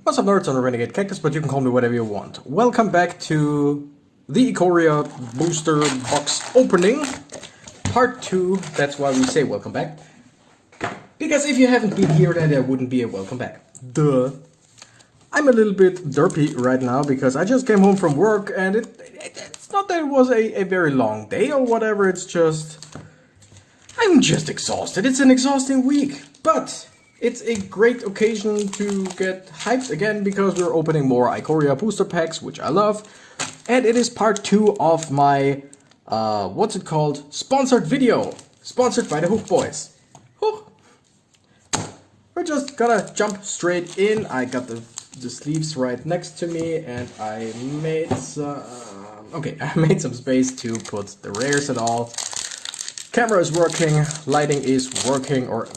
What's up, nerds on the Renegade Cactus, but you can call me whatever you want. Welcome back to the Ikoria booster box opening, part 2. That's why we say welcome back. Because if you haven't been here, then there wouldn't be a welcome back. Duh. I'm a little bit derpy right now because I just came home from work and it's not that it was a very long day or whatever, it's just... I'm just exhausted. It's an exhausting week, but it's a great occasion to get hyped again because we're opening more Ikoria booster packs, which I love. And it is part 2 of my, what's it called? Sponsored video. Sponsored by the Huch-Boys. We're just gonna jump straight in. I got the sleeves right next to me and I made some... Okay, I made some space to put the rares and all. Camera is working, lighting is working, or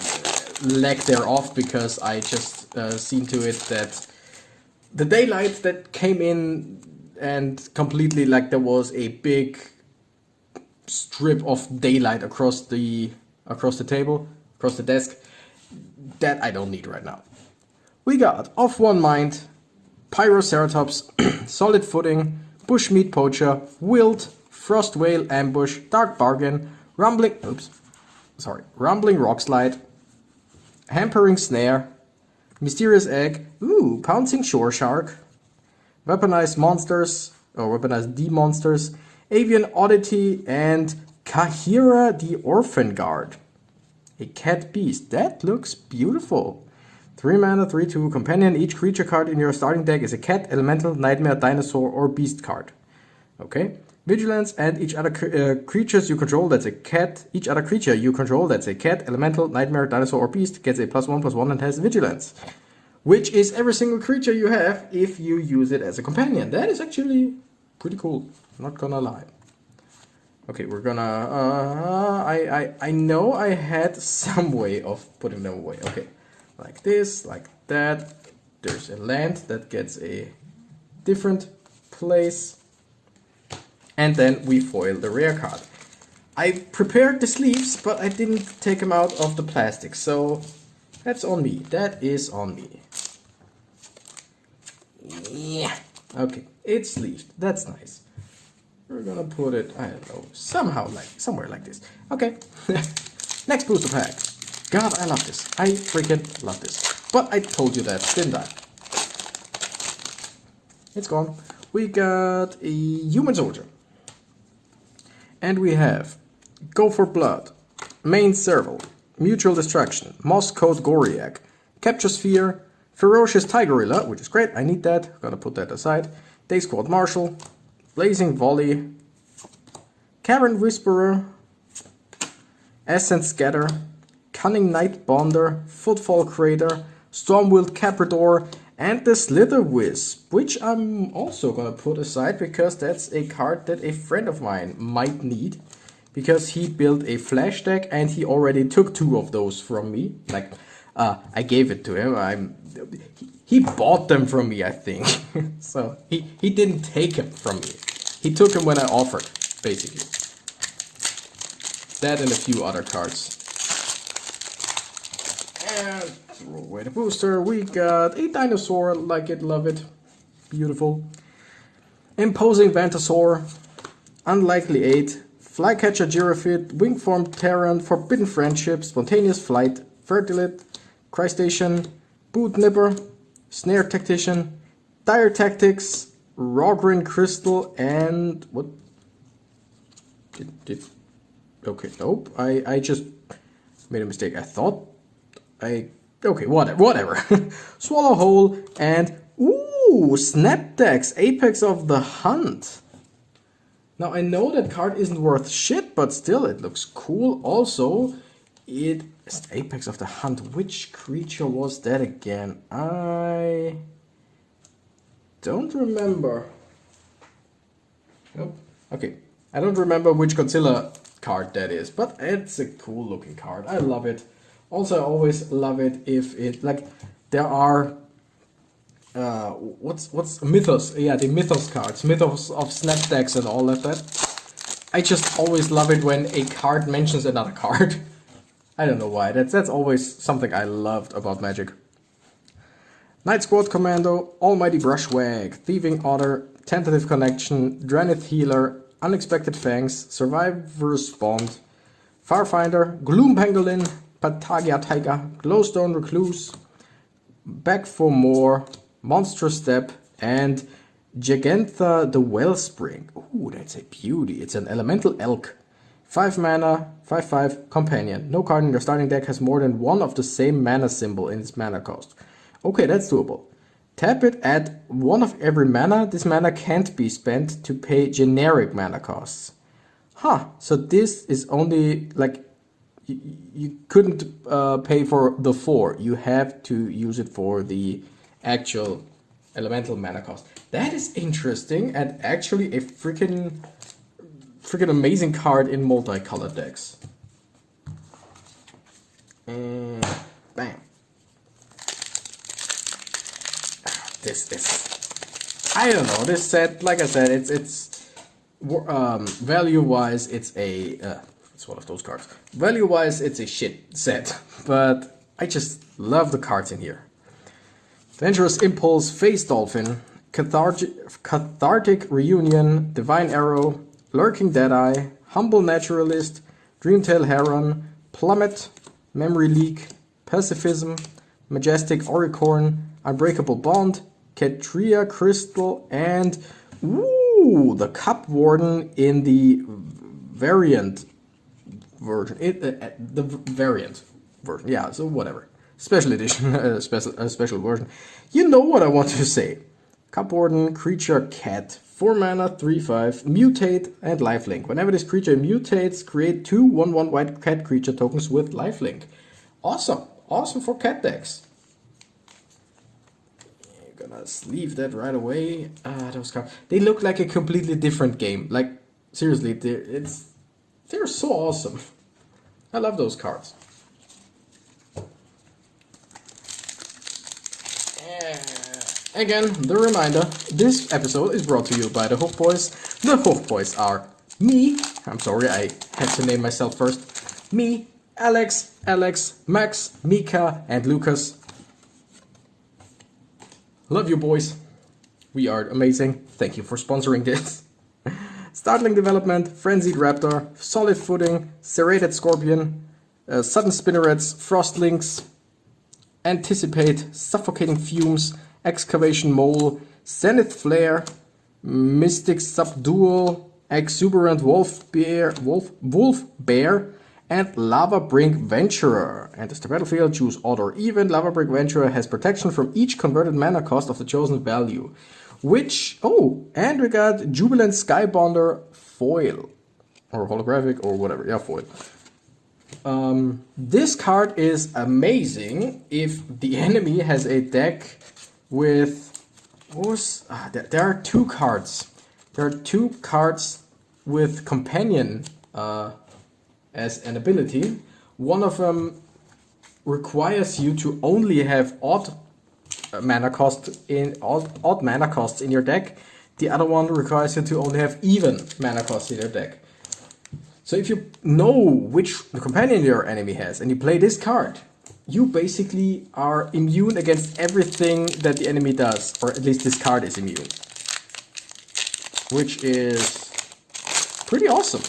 lack thereof, because I just seen to it that the daylight that came in and completely, like, there was a big strip of daylight across the table, across the desk, that I don't need right now. We got Of One Mind, Pyroceratops, Solid Footing, Bushmeat Poacher, Wilt, Frost Whale Ambush, Dark Bargain, Rumbling Rock Slide, Hampering Snare, Mysterious Egg, Pouncing Shore Shark, Weaponized Monsters, or Weaponized D-Monsters, Avian Oddity, and Kahira the Orphan Guard. A cat beast. That looks beautiful. 3 mana, 3/2, companion. Each creature card in your starting deck is a cat, elemental, nightmare, dinosaur, or beast card. Okay. Vigilance, and each other creatures you control that's a cat. Each other creature you control that's a cat, elemental, nightmare, dinosaur, or beast gets a +1/+1 and has vigilance. Which is every single creature you have if you use it as a companion. That is actually pretty cool. I'm not gonna lie. Okay, we're gonna... I know I had some way of putting them away. Okay, like this, like that. There's a land that gets a different place. And then we foil the rare card. I prepared the sleeves, but I didn't take them out of the plastic, so that's on me. That is on me. Yeah. Okay, it's sleeved. That's nice. We're gonna put it, I don't know, somehow, like, somewhere like this. Okay. Next booster pack. God, I love this. I freaking love this. But I told you that, didn't I? It's gone. We got a human soldier. And we have Go for Blood, Main Serval, Mutual Destruction, Moss Coat Goriac, Capture Sphere, Ferocious Tigerilla, which is great, I need that, gotta put that aside, Day Squad Marshal, Blazing Volley, Cavern Whisperer, Essence Scatter, Cunning Night Bonder, Footfall Crater, Stormwild Caprador, and the Slither Wisp, which I'm also gonna put aside because that's a card that a friend of mine might need. Because he built a flash deck and he already took 2 of those from me. Like, I gave it to him. He bought them from me, I think. So, he didn't take them from me. He took them when I offered, basically. That and a few other cards. And... throw away the booster. We got a dinosaur, like it, love it. Beautiful. Imposing Vantasaur, Unlikely 8, Flycatcher Giraffid, Wingform Terran, Forbidden Friendship, Spontaneous Flight, Fertilid, Crystation, Boot Nipper, Snare Tactician, Dire Tactics, Rogrin Crystal, and what? Okay, nope. I just made a mistake. I thought okay, whatever. Swallow Hole and Snapdex, Apex of the Hunt. Now I know that card isn't worth shit, but still it looks cool. Also, it is Apex of the Hunt. Which creature was that again? I don't remember. Nope. Okay, I don't remember which Godzilla card that is, but it's a cool looking card. I love it. Also, I always love it if it, like, there are, what's Mythos? Yeah, the Mythos cards, Mythos of Snapdex and all of that. I just always love it when a card mentions another card. I don't know why, that's always something I loved about Magic. Night Squad Commando, Almighty Brushwag, Thieving Otter, Tentative Connection, Dranith Healer, Unexpected Fangs, Survivor's Bond, Farfinder, Gloom Pangolin, Patagia Tiger, Glowstone Recluse, Back for More, Monstrous Step, and Gigantha the Wellspring. Ooh, that's a beauty. It's an elemental elk. 5 mana, 5/5, companion. No card in your starting deck has more than one of the same mana symbol in its mana cost. Okay, that's doable. Tap it at 1 of every mana. This mana can't be spent to pay generic mana costs. Huh, so this is only like you couldn't pay for the 4. You have to use it for the actual elemental mana cost. That is interesting and actually a freaking amazing card in multicolored decks. And bam. This I don't know. This set, like I said, it's value wise, it's one of those cards. Value wise, it's a shit set, but I just love the cards in here. Dangerous Impulse, Face Dolphin, Cathartic Reunion, Divine Arrow, Lurking Deadeye, Humble Naturalist, Dreamtail Heron, Plummet, Memory Leak, Pacifism, Majestic Oricorn, Unbreakable Bond, Ketria Crystal, and ooh, the Cup Warden in the variant version. The variant version, yeah, so whatever. Special edition, special version. You know what I want to say. Cup Warden, creature cat, 4 mana, 3/5, mutate, and lifelink. Whenever this creature mutates, create 2 1/1 white cat creature tokens with lifelink. Awesome. Awesome for cat decks. I'm gonna sleeve that right away. Those cards. They look like a completely different game. Like, seriously, they're so awesome. I love those cards. Again, the reminder, this episode is brought to you by the Huch-Boys. The Huch-Boys are me, I'm sorry, I had to name myself first, me, Alex, Max, Micka, and Lucas. Love you, boys. We are amazing. Thank you for sponsoring this. Startling Development, Frenzied Raptor, Solid Footing, Serrated Scorpion, Sudden Spinnerets, Frostlinks, Anticipate, Suffocating Fumes, Excavation Mole, Zenith Flare, Mystic Subdual, Exuberant Wolf Bear, and Lava Brink Venturer. Enters the battlefield, choose odd or even. Lava Brink Venturer has protection from each converted mana cost of the chosen value. And we got Jubilant Skybonder Foil. Or holographic, or whatever, yeah, foil. This card is amazing if the enemy has a deck with... there are 2 cards. There are 2 cards with Companion as an ability. One of them requires you to only have odd mana costs in your deck. The other one requires you to only have even mana costs in your deck. So if you know which companion your enemy has and you play this card, you basically are immune against everything that the enemy does, or at least this card is immune. Which is pretty awesome.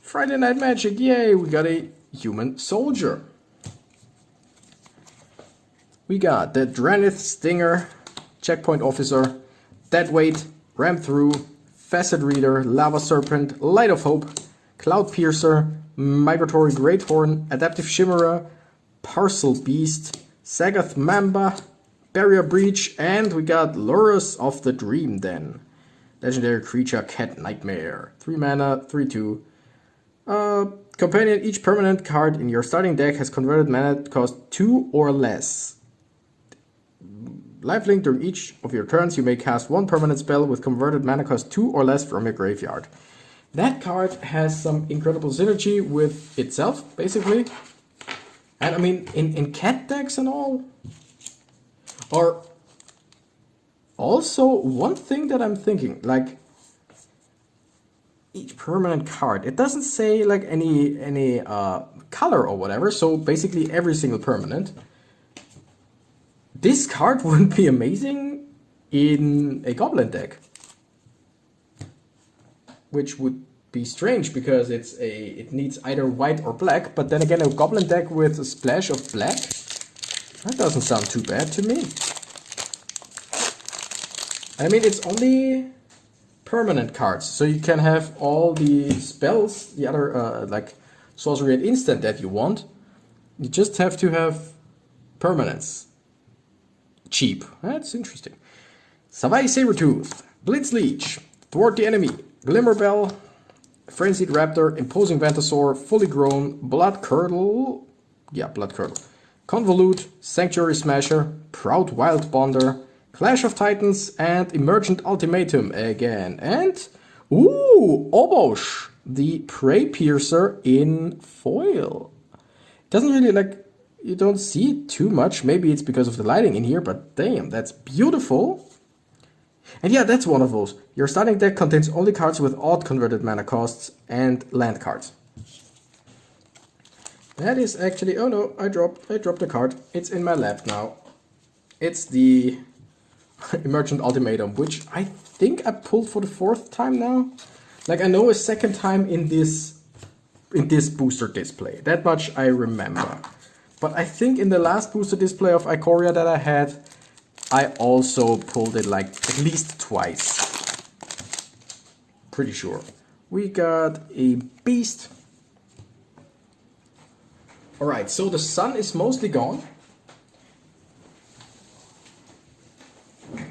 Friday Night Magic, yay, we got a human soldier. We got the Dranith Stinger, Checkpoint Officer, Deadweight, Ram Through, Facet Reader, Lava Serpent, Light of Hope, Cloud Piercer, Migratory Greathorn, Adaptive Chimera, Parcel Beast, Sagath Mamba, Barrier Breach, and we got Lurus of the Dream Den. Legendary Creature Cat Nightmare. 3 mana, 3/2. Companion, each permanent card in your starting deck has converted mana cost 2 or less. Lifelink, during each of your turns, you may cast 1 permanent spell with converted mana cost 2 or less from your graveyard. That card has some incredible synergy with itself, basically. And I mean, in cat decks and all. Or also, one thing that I'm thinking, like, each permanent card, it doesn't say like any color or whatever, so basically every single permanent. This card would be amazing in a Goblin deck. Which would be strange because it needs either white or black, but then again a Goblin deck with a splash of black, that doesn't sound too bad to me. I mean, it's only permanent cards, so you can have all the spells, the other like sorcery and instant that you want. You just have to have permanence. Cheap. That's interesting. Savai Sabertooth, Blitz Leech, Thwart the Enemy, Glimmerbell, Frenzied Raptor, Imposing Ventosaur, Fully Grown, Blood Curdle, Convolute, Sanctuary Smasher, Proud Wild Bonder, Clash of Titans, and Emergent Ultimatum again. And, ooh, Obosh, the Prey Piercer in foil. Doesn't really, like, you don't see it too much. Maybe it's because of the lighting in here, but damn, that's beautiful. And yeah, that's one of those. Your starting deck contains only cards with odd converted mana costs and land cards. That is actually, oh no, I dropped the card. It's in my lap now. It's the Emergent Ultimatum, which I think I pulled for the 4th time now. Like, I know a 2nd time in this booster display. That much I remember. But I think in the last booster display of Ikoria that I had, I also pulled it like at least twice. Pretty sure. We got a beast. Alright, so the sun is mostly gone.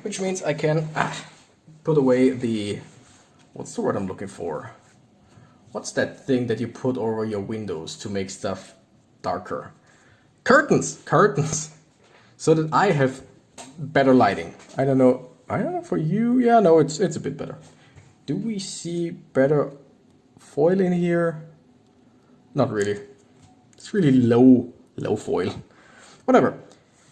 Which means I can put away the... What's the word I'm looking for? What's that thing that you put over your windows to make stuff darker? Curtains! Curtains! So that I have better lighting. I don't know for you. Yeah, no, it's a bit better. Do we see better foil in here? Not really. It's really low foil. Whatever.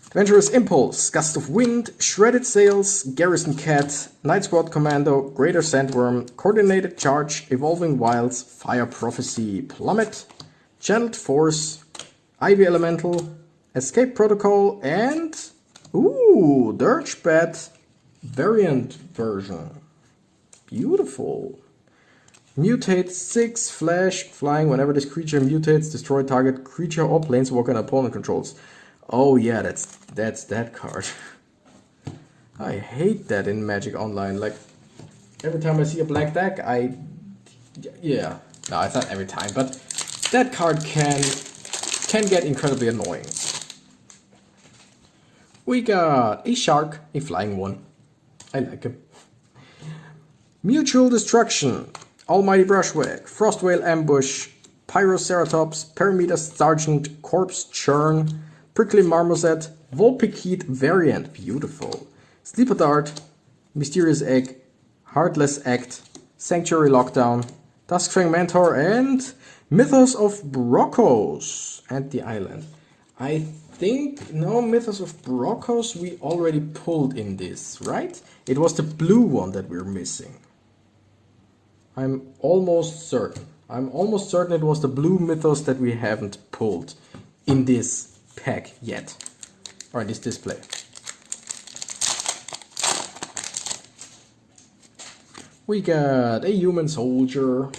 Adventurous Impulse, Gust of Wind, Shredded Sails, Garrison Cat, Night Squad Commando, Greater Sandworm, Coordinated Charge, Evolving Wilds, Fire Prophecy, Plummet, Channeled Force, Ivy Elemental, Escape Protocol, and... Ooh, Dirgebat variant version. Beautiful. Mutate 6, Flash, Flying. Whenever this creature mutates, destroy target creature or planeswalker an opponent controls. Oh yeah, that's that card. I hate that in Magic Online. Like, every time I see a black deck, yeah. No, it's not every time, but that card can get incredibly annoying. We got a shark, a flying one. I like him. Mutual Destruction, Almighty Brushwhack, Frostwhale Ambush, Pyroceratops, Perimeter Sergeant, Corpse Churn, Prickly Marmoset, Vulpikeet variant, beautiful. Sleeper Dart, Mysterious Egg, Heartless Act, Sanctuary Lockdown, Duskfang Mentor, and Mythos of Brokkos and the Island. I think, no, Mythos of Brokkos we already pulled in this, right? It was the blue one that we're missing. I'm almost certain. I'm almost certain it was the blue Mythos that we haven't pulled in this pack yet. Or in this display. We got a Human Soldier,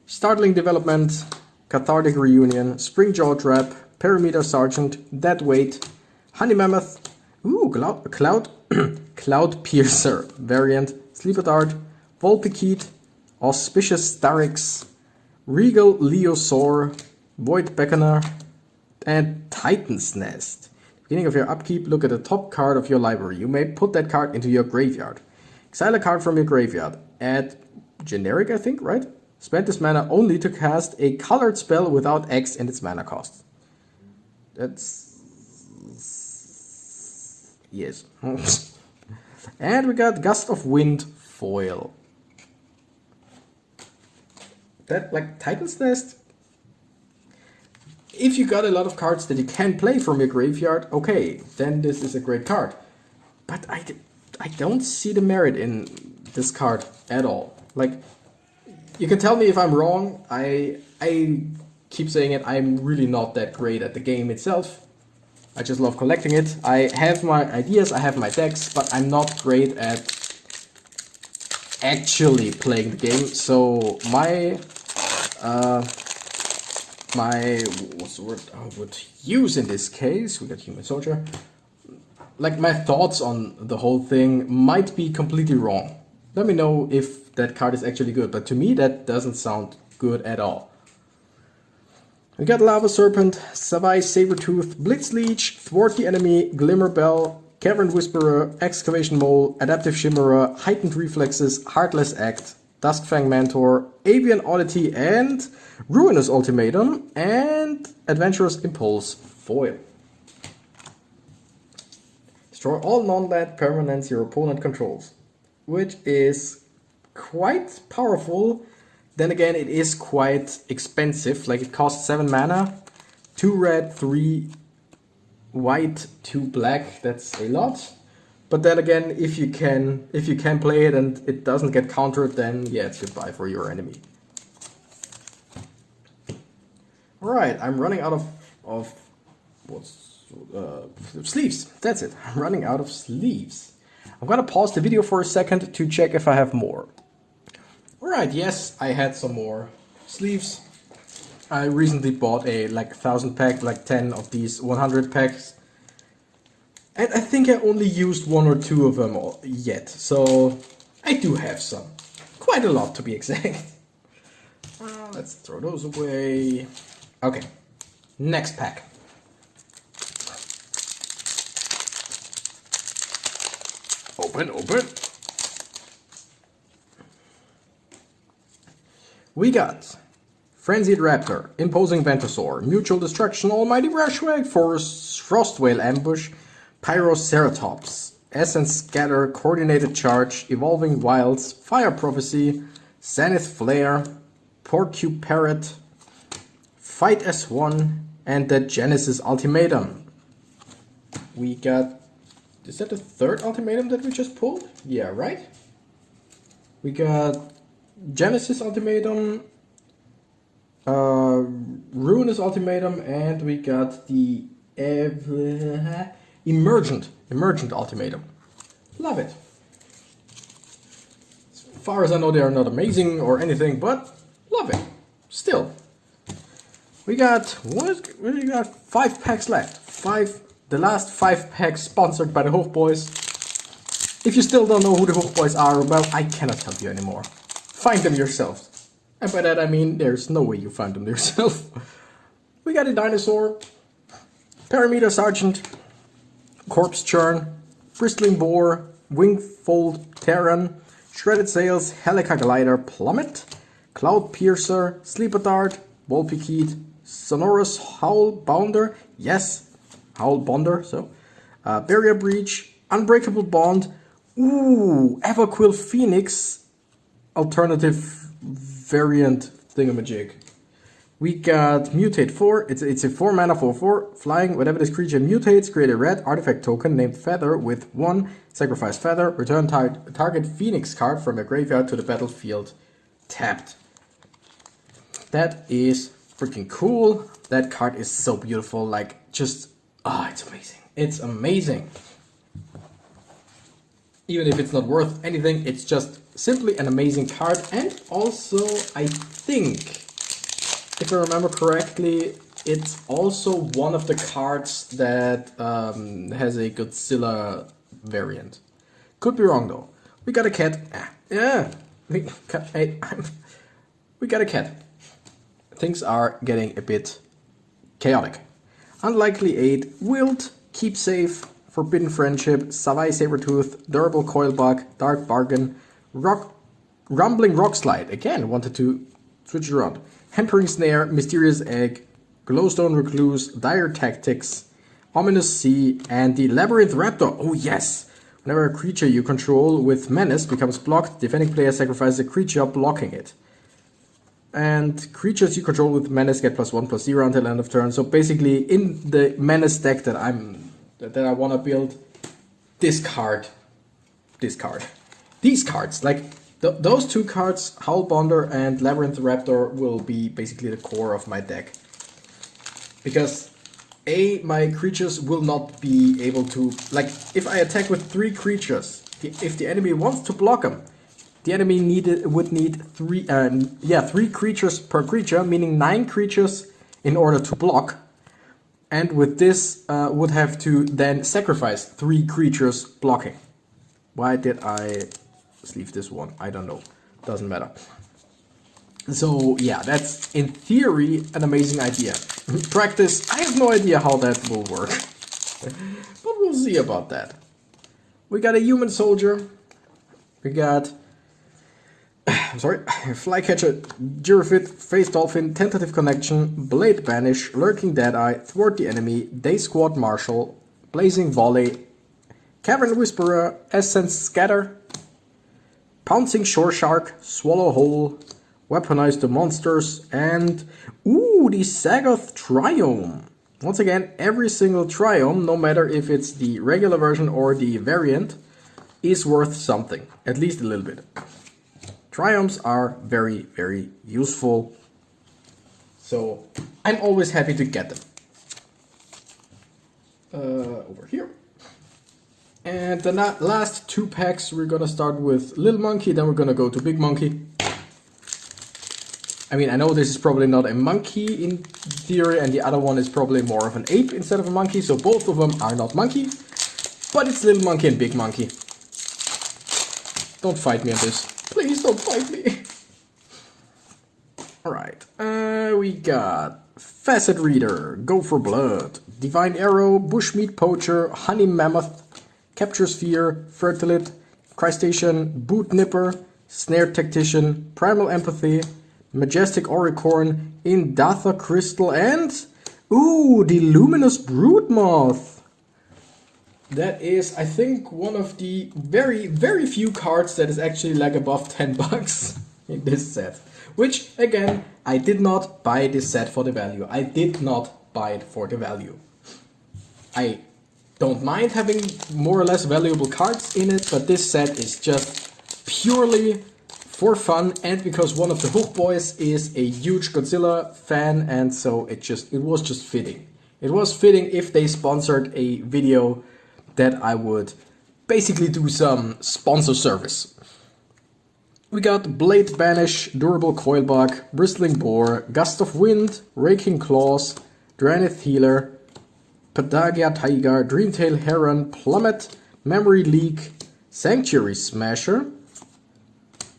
Startling Development, Cathartic Reunion, Spring Jaw Trap, Perimeter Sergeant, Dead Weight, Honey Mammoth, ooh, Cloud Piercer variant, Sleeper Dart, Vulpikeet, Auspicious Starix, Regal Leosaur, Void Beckoner, and Titan's Nest. Beginning of your upkeep, look at the top card of your library. You may put that card into your graveyard. Exile a card from your graveyard. Add generic, I think, right? Spend this mana only to cast a colored spell without X in its mana cost. That's... yes. And we got Gust of Wind foil. That, like, Titan's Nest... if you got a lot of cards that you can play from your graveyard, okay, then this is a great card. But I don't see the merit in this card at all. Like, you can tell me if I'm wrong. I keep saying it, I'm really not that great at the game itself. I just love collecting it. I have my ideas, I have my decks, but I'm not great at actually playing the game. So my what's the word I would use in this case? We got Human Soldier. Like, my thoughts on the whole thing might be completely wrong. Let me know if that card is actually good, but to me that doesn't sound good at all. We got Lava Serpent, Savai Sabertooth, Blitz Leech, Thwart the Enemy, Glimmer Bell, Cavern Whisperer, Excavation Mole, Adaptive Shimmerer, Heightened Reflexes, Heartless Act, Duskfang Mentor, Avian Oddity, and Ruinous Ultimatum, and Adventurous Impulse Foil. Destroy all non-land permanents your opponent controls, which is quite powerful. Then again, it is quite expensive. Like, it costs 7 mana, 2 red, 3 white, 2 black. That's a lot. But then again, if you can play it and it doesn't get countered, then yeah, it's goodbye for your enemy. All right, I'm running out of sleeves. That's it. I'm running out of sleeves. I'm gonna pause the video for a second to check if I have more. Alright, yes, I had some more sleeves. I recently bought a 1,000 pack, 10 of these 100 packs. And I think I only used 1 or 2 of them yet. So I do have some. Quite a lot, to be exact. Let's throw those away. Okay, next pack. Open. We got Frenzied Raptor, Imposing Ventosaur, Mutual Destruction, Almighty Brushwag, Forest, Frostwhale Ambush, Pyroceratops, Essence Scatter, Coordinated Charge, Evolving Wilds, Fire Prophecy, Zenith Flare, Porcupine Parrot, Fight S1, and the Genesis Ultimatum. We got... Is that the third ultimatum that we just pulled? Yeah, right? We got Genesis Ultimatum, Ruinous Ultimatum, and we got the Emergent Ultimatum. Love it. As far as I know, they are not amazing or anything, but love it. Still. We got 5 packs left. The last 5 packs sponsored by the Huch-Boys. If you still don't know who the Huch-Boys are, well, I cannot help you anymore. Find them yourself. And by that I mean, there's no way you find them yourself. We got a Dinosaur, Parameter Sergeant, Corpse Churn, Bristling Boar, Wingfold Terran, Shredded Sails, Helica Glider, Plummet, Cloud Piercer, Sleeper Dart, Volpiquete, Sonorous Howl Bounder, yes, Howl Bonder, so, Barrier Breach, Unbreakable Bond, Everquill Phoenix, alternative variant thingamajig. We got Mutate 4, it's a 4 mana 4/4, flying, whenever this creature mutates, create a red artifact token named Feather with 1, sacrifice Feather, return target Phoenix card from your graveyard to the battlefield tapped. That is freaking cool. That card is so beautiful, it's amazing. It's amazing. Even if it's not worth anything, it's just simply an amazing card. And also, I think, if I remember correctly, it's also one of the cards that has a Godzilla variant. Could be wrong though. We got a cat. We got a cat. Things are getting a bit chaotic. Unlikely Aid, Wilt, Keep Safe, Forbidden Friendship, Savai Sabertooth, Durable Coilbug, Dark Bargain, Rumbling Rockslide, again, wanted to switch it around, Hampering Snare, Mysterious Egg, Glowstone Recluse, Dire Tactics, Ominous Sea, and the Labyrinth Raptor. Oh yes! Whenever a creature you control with Menace becomes blocked, defending player sacrifices a creature blocking it. And creatures you control with Menace get +1/+0 until end of turn. So basically, in the Menace deck that I want to build, these cards, those 2 cards, Howl Bonder and Labyrinth Raptor, will be basically the core of my deck. Because my creatures will not be able to, like, if I attack with 3 creatures, if the enemy wants to block them, the enemy would need 3 creatures per creature, meaning 9 creatures in order to block. And with this, would have to then sacrifice 3 creatures blocking. Why did I sleeve this one? I don't know. Doesn't matter. So yeah, that's in theory an amazing idea. Practice, I have no idea how that will work. But we'll see about that. We got a human soldier. We got... Flycatcher, Girafit, Face Dolphin, Tentative Connection, Blade Banish, Lurking Deadeye, Thwart the Enemy, Day Squad Marshal, Blazing Volley, Cavern Whisperer, Essence Scatter, Pouncing Shore Shark, Swallow Whole, Weaponize the Monsters, and the Sagoth Triome. Once again, every single Triome, no matter if it's the regular version or the variant, is worth something, at least a little bit. Triomes are very, very useful, so I'm always happy to get them. Over here. And the last 2 packs, we're gonna start with Little Monkey, then we're gonna go to Big Monkey. I mean, I know this is probably not a monkey in theory, and the other one is probably more of an ape instead of a monkey, so both of them are not monkey, but it's Little Monkey and Big Monkey. Don't fight me on this. Please don't fight me. Alright, we got Facet Reader, Go for Blood, Divine Arrow, Bushmeat Poacher, Honey Mammoth, Capture Sphere, Fertilid, Crystation, Boot Nipper, Snare Tactician, Primal Empathy, Majestic Oricorn, Indatha Crystal, and the Luminous Broodmoth. That is, I think, one of the very, very few cards that is actually like above 10 bucks in this set. Which, again, I did not buy this set for the value. I did not buy it for the value. I don't mind having more or less valuable cards in it, but this set is just purely for fun and because one of the Huch-Boys is a huge Godzilla fan, and so it was just fitting. It was fitting if they sponsored a video that I would basically do some sponsor service. We got Blade Banish, Durable Coilbug, Bristling Boar, Gust of Wind, Raking Claws, Dranith Healer, Patagia Tiger, Dreamtail Heron, Plummet, Memory Leak, Sanctuary Smasher,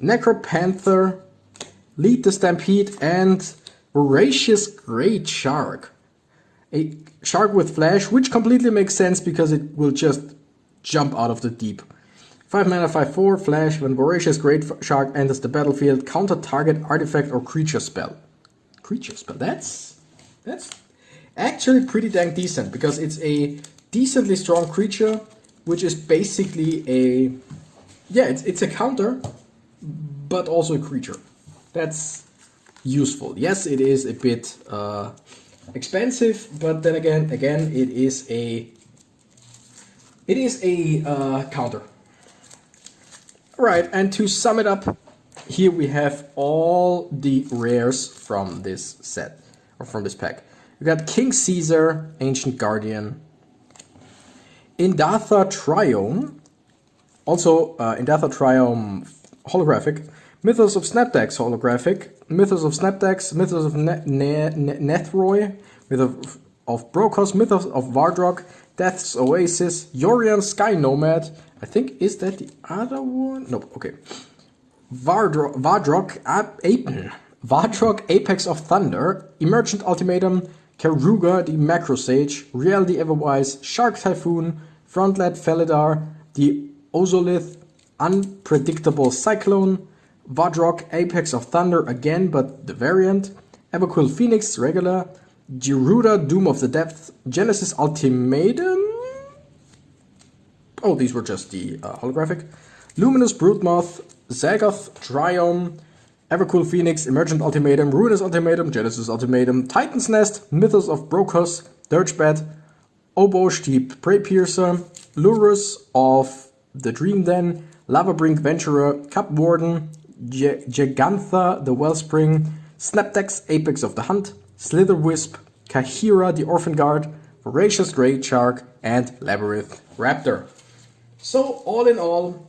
Necropanther, Lead the Stampede, and Voracious Great Shark. A shark with flash, which completely makes sense because it will just jump out of the deep. 5 mana, 5/4, flash. When Voracious Great Shark enters the battlefield, counter target artifact or creature spell. Creature spell, that's actually pretty dang decent, because it's a decently strong creature, which is basically a... yeah, it's a counter, but also a creature. That's useful. Yes, it is a bit... expensive, but then again, it is a counter. Right, and to sum it up, here we have all the rares from this set, or from this pack. We got King Caesar, Ancient Guardian, Indatha Triome, also Indatha Triome holographic, Mythos of Snapdax holographic, Mythos of Snapdax, Mythos of Nethroi, Mythos of Brokos, Mythos of Vardrok, Death's Oasis, Yorion Sky Nomad. I think, is that the other one? Nope, okay. Vardrok Apex of Thunder, Emergent Ultimatum, Karuga the Macro Sage, Riel the Everwise, Shark Typhoon, Frontlet Felidar, the Ozolith, Unpredictable Cyclone, Vardrok Apex of Thunder again, but the variant, Everquill Phoenix regular, Geruda Doom of the Depths, Genesis Ultimatum. Oh, these were just the holographic. Luminous Broodmoth, Zagoth Triome, Evercool Phoenix, Emergent Ultimatum, Ruinous Ultimatum, Genesis Ultimatum, Titan's Nest, Mythos of Brokos, Dirgebed, Obosh the Prey Piercer, Lurus of the Dream Den, Lavabrink Venturer, Cup Warden, Gigantha the Wellspring, Snapdax Apex of the Hunt, Slither Wisp, Kahira the Orphan Guard, Voracious Great Shark, and Labyrinth Raptor. So all in all,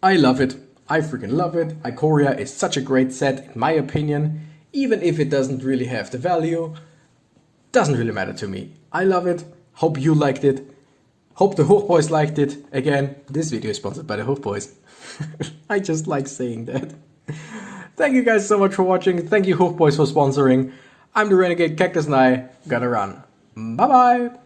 I love it. I freaking love it. Ikoria is such a great set in my opinion. Even if it doesn't really have the value, doesn't really matter to me. I love it. Hope you liked it. Hope the Huch-Boys liked it. Again, this video is sponsored by the Huch-Boys. I just like saying that. Thank you guys so much for watching. Thank you Huch-Boys for sponsoring. I'm the Renegade Cactus and I gotta run. Bye bye.